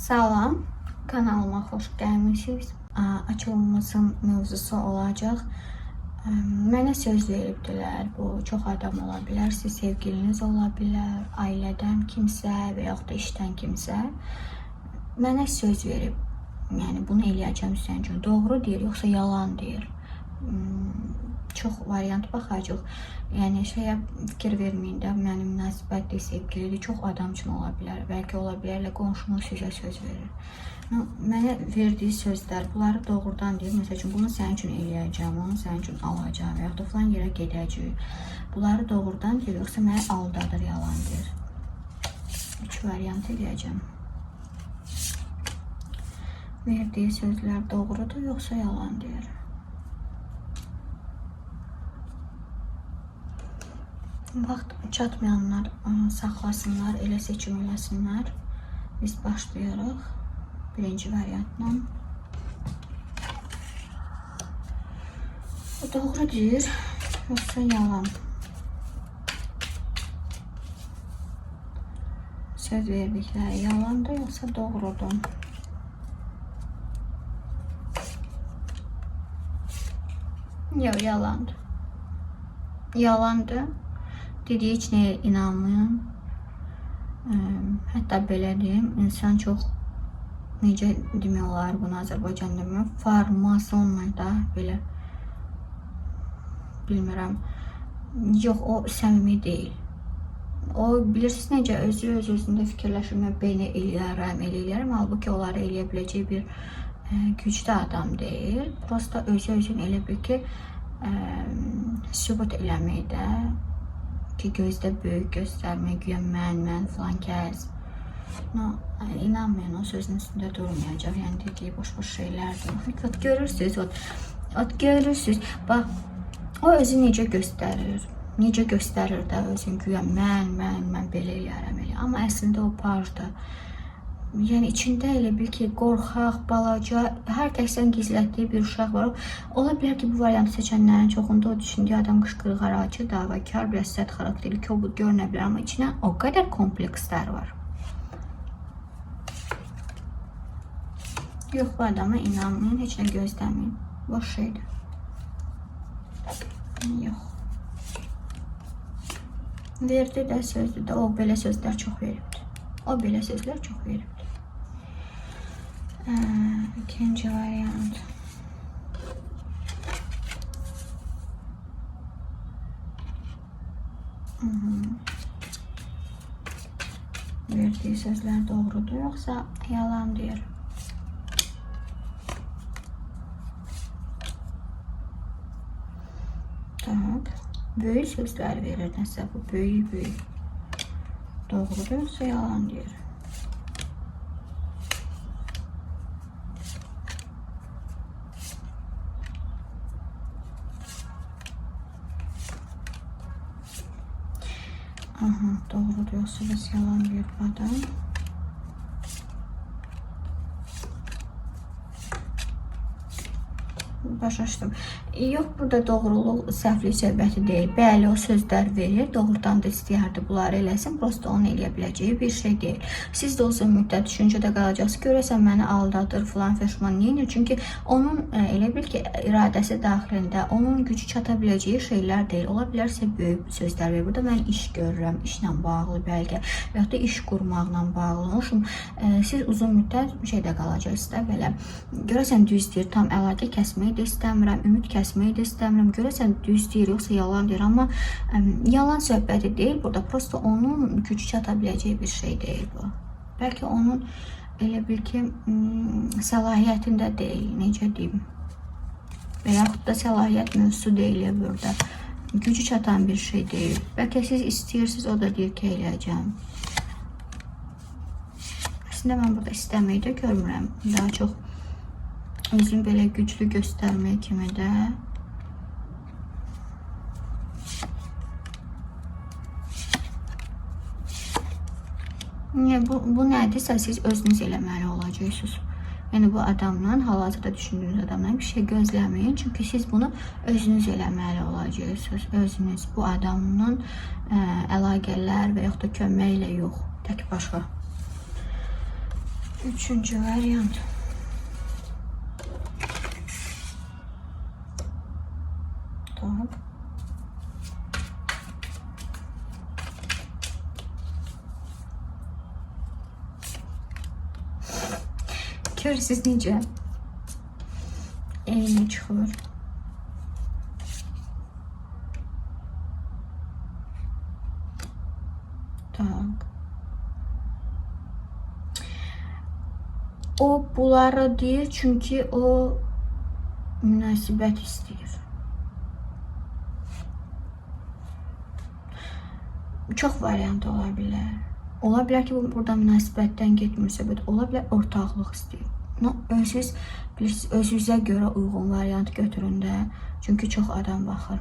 Salam, kanalıma xoş gəlmişsiniz. Açılımımızın mövzusu olacaq. Mənə söz veribdilər. Bu çox adam ola bilər, siz sevgiliniz ola bilər, ailədən kimsə və yaxud da işdən kimsə. Mənə söz verib, yəni bunu eləyəcəm sənin üçün. Doğru deyir, yoxsa yalan deyir. Çox variant baxacaq. Yəni şeyə fikir verməyin də, mənim münasibətli sevgilidir, çox adam üçün ola bilər. Bəlkə ola bilər, qonşunuz sizə söz verir. Mənə verdiyi sözlər, bunları doğrudan deyir. Məsəl üçün, bunu sənin üçün eləyəcəm, onu sənin üçün alacağım və yaxud da falan yerə gedəcəyik. Bunları doğrudan deyir, yoxsa məni aldadır, yalan deyir. 3 variant eləyəcəm. Verdiyi sözlər doğrudur, yoxsa yalan deyir. Vaxt çatmayanlar saxlasınlar, elə seçim eləsinlər. Biz başlayırıq birinci variantla. Bu doğru deyir, yoxsa yalan. Söz verdikləri yalandır, yoxsa doğrudur. Yox, yalandır. Yalandır. Dediği heç nəyə inanmayın. Hətta belə deyim, insan çox, necə demək olar bunu Azərbaycanda demək, formasonla da belə, bilmirəm, yox, o səmimi deyil. O, bilirsiniz necə, özü-özündə fikirləşir, mən belə eləyərəm, halbuki onları eləyə biləcək bir güclü adam deyil. Prosta özü-özün elə bil ki, sübut eləməkdə, ki gözdə böyük göstərmək, güya mən falan kəs. İnanmayın, o sözün üstündə durmayacaq. Yəni dediyi boş-boş şeylərdir. Görürsünüz. Bax, o özü necə göstərir. Necə göstərir də özün güya mən belə eləyərəm. Amma əslində o pardır. Yəni içində elə bil ki, qorxaq, balaca, hər kəsdən gizlətdiyi bir uşaq var. Ola bilər ki, bu variantı seçənlərin çoxunda o düşündüyü adam qışqırıq aracı, davakar, biraz sərt xarakterli, kobud görünə bilər. Amma içinə o qədər komplekslər var. Yox, bu adama inanmayın, heç nə gözləməyin. Boş şeydir. Yox. Verdi də, sözdür də, o belə sözlər çox veribdir. O belə sözlər çox veribdir. İkinci variant. Verdiği sözler doğrudur, yoksa yalan deyir. Tak. Böyük sözler verir nəsə, bu böyük. Doğrudur, yoksa yalan deyir. Aha, doğru diyorsunuz, yalan bir adam. Başa düşdüm. Yox, burada doğruluq, səhvlik söhbəti deyil. Bəli, o sözlər verir, doğrudan da istəyərdi bunları eləsin, prosta onu eləyə biləcəyi bir şey deyil. Siz də uzun müddət düşüncədə qalacaqsınız, görəsən məni aldadır, filan feşman neyinir? Çünki onun elə bil ki, iradəsi daxilində, onun gücü çata biləcəyi şeylər deyil. Ola bilərsə böyük sözlər verir. Burada mən iş görürəm, işlə bağlı bəlkə, və yaxud da iş qurmaqla bağlı. Oluşum, siz uzun müddət şeydə qalacaqsınız da belə. Görəsən düz deyir, tam əlaqə kəsməyi də istəmirəm, ümid kəsməyi də istəmirəm. Görəsən düz deyir, yoxsa yalan deyir. Amma yalan söhbəti deyil burada. Prosta onun gücü çata biləcəyi bir şey deyil bu. Bəlkə onun elə bil ki, səlahiyyətində deyil, necə deyim. Və yaxud da səlahiyyət mövzusu deyil burada. Gücü çatan bir şey deyil. Bəlkə siz istəyirsiniz, o da deyir ki, eləyəcəm. Əslində mən burada istəməyi də görmürəm. Daha çox özünü belə güclü göstərmək kimi də. Bu nədirsə siz özünüz eləməli olacaqsınız. Yəni bu adamla, hal-hazırda düşündüyünüz adamdan bir şey gözləməyin. Çünki siz bunu özünüz eləməli olacaqsınız. Özünüz bu adamla əlaqələr və yaxud da köməklə yox, tək başqa. Üçüncü variant. Tak. Görürsünüz necə? Eyni çıxır. Tak. O bunları deyir çünki o münasibət istəyir. Çox variant ola bilər. Ola bilər ki, burada münasibətdən getmirsə, ola bilər ortaqlıq istəyir. Siz bilirsiniz, özünüzə görə uyğun variant götürün də. Çünki çox adam baxır.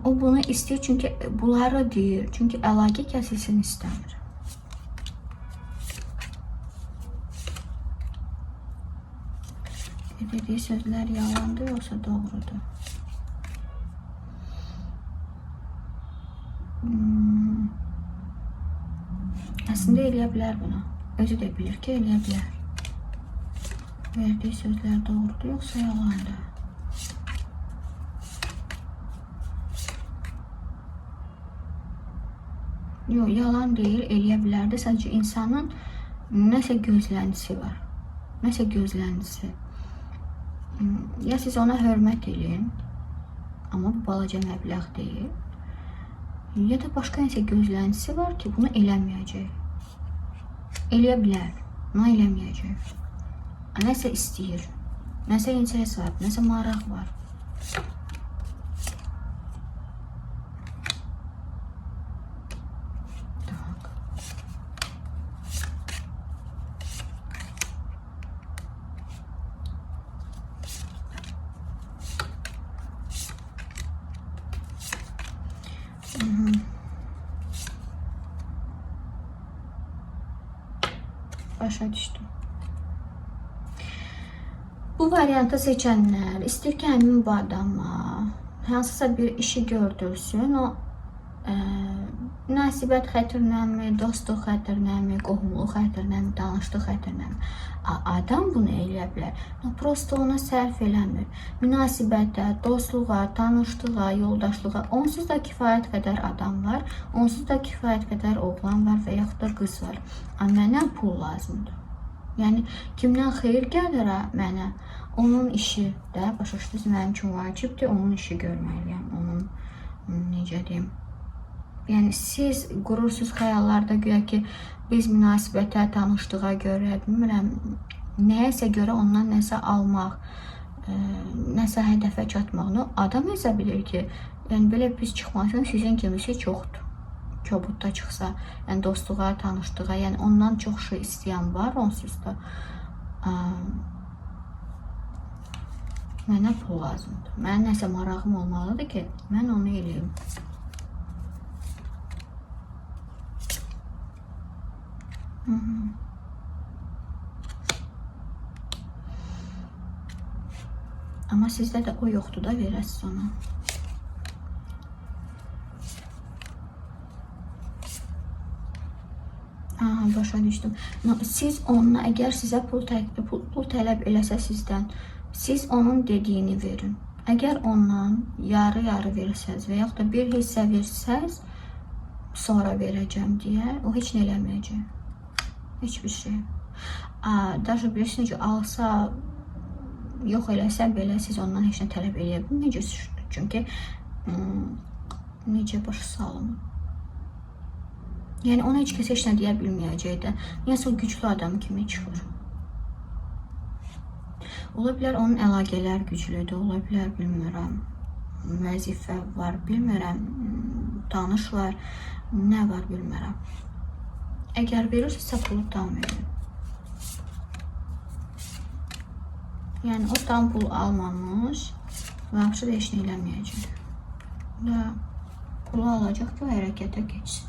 O bunu istəyir çünki bunları deyir. Çünki əlaqə kəsilsin istəmir. Dediği sözler yalandır yoksa doğrudur? Aslında eləyə bilər bunu. Özü də bilir ki, eləyə bilər. Verdiği sözler doğrudur yoksa yalandır? Yox, yalan deyil, eləyə bilərdi. Sadəcə insanın nəsə gözləntisi var. Nəsə gözləntisi. Ya siz ona hörmət edin, amma bu balaca məbləğ deyil. Ya da başqa nəsə gözləntisi var ki, bunu eləməyəcək. Eləyə bilər, amma eləməyəcək. Nəsə istəyir, nəsə interes var, nəsə maraq var. Başa düşdüm. Bu variantı seçənlər istəyir ki, həmin bu adama hansısa bir işi gördürsün. O münasibət xətrinəmi, dostluq xətrinəmi, qohumluq xətrinəmi, tanışlıq xətrinəmi. Adam bunu eləyə bilər. Prosto ona sərf eləmir. Münasibətə, dostluğa, tanışlığa, yoldaşlığa onsuz da kifayət qədər adam var. Onsuz da kifayət qədər oğlan var və yaxud da qız var. Mənə pul lazımdır. Yəni kimdən xeyir gəlir mənə? Onun işi də başa düşdünüz, mənim üçün vacibdir. Onun işi görməliyəm. Onun necə deyim? Yəni siz qurursunuz xəyallarda güya ki, biz münasibətə, tanışlığa görə, bilmirəm, nəyəsə görə ondan nəsə almaq, nəsə hədəfə çatmaq. Adam nəsə bilir ki, yəni belə pis çıxmasın, sizin kimisi çoxdur. Kobudda çıxsa, yəni dostluğa, tanışlığa, yəni ondan çox şey istəyən var, onsuz da mənə pul lazımdır. Mənim nəsə marağım olmalıdır ki, mən onu eləyim. Amma sizdə də o yoxdur da, verəsiz ona. Başa düşdüm. Siz onunla, əgər sizə pul tələb eləsə sizdən, siz onun dediyini verin. Əgər ondan yarı-yarı versəz və yaxud da bir hissə versəz, sonra verəcəm deyə, o heç nə eləməyəcək. Heç bir şey. Daha bilirsiniz ki, alsa, yox eləsə belə siz ondan heç nə tələb eləyə bilməyəcəksiniz. Çünki necə başa salın. Yəni ona heç kəs heç nə deyə bilməyəcək də. Niyəsə o güclü adam kimi çıxır. Ola bilər onun əlaqələr güclüdür, ola bilər bilmirəm. Vəzifə var, bilmirəm. Tanış var, nə var bilmirəm. Əgər verirsə pulu tam verin. Yəni o tam pul almamış və apşır heç nə eləməyəcək. Və pulu alacaq ki, o hərəkətə geçsin.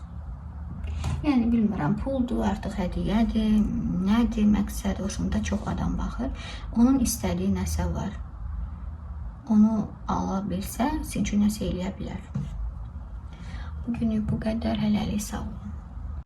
Yəni bilmirəm, puldur, artıq hədiyyədir, nədir, məqsəd, hoşumda çox adam baxır. Onun istədiyi nəsə var. Onu ala bilsə, sizin üçün nəsə eləyə bilər. Bugünlük bu qədər, hələlik sağ olun.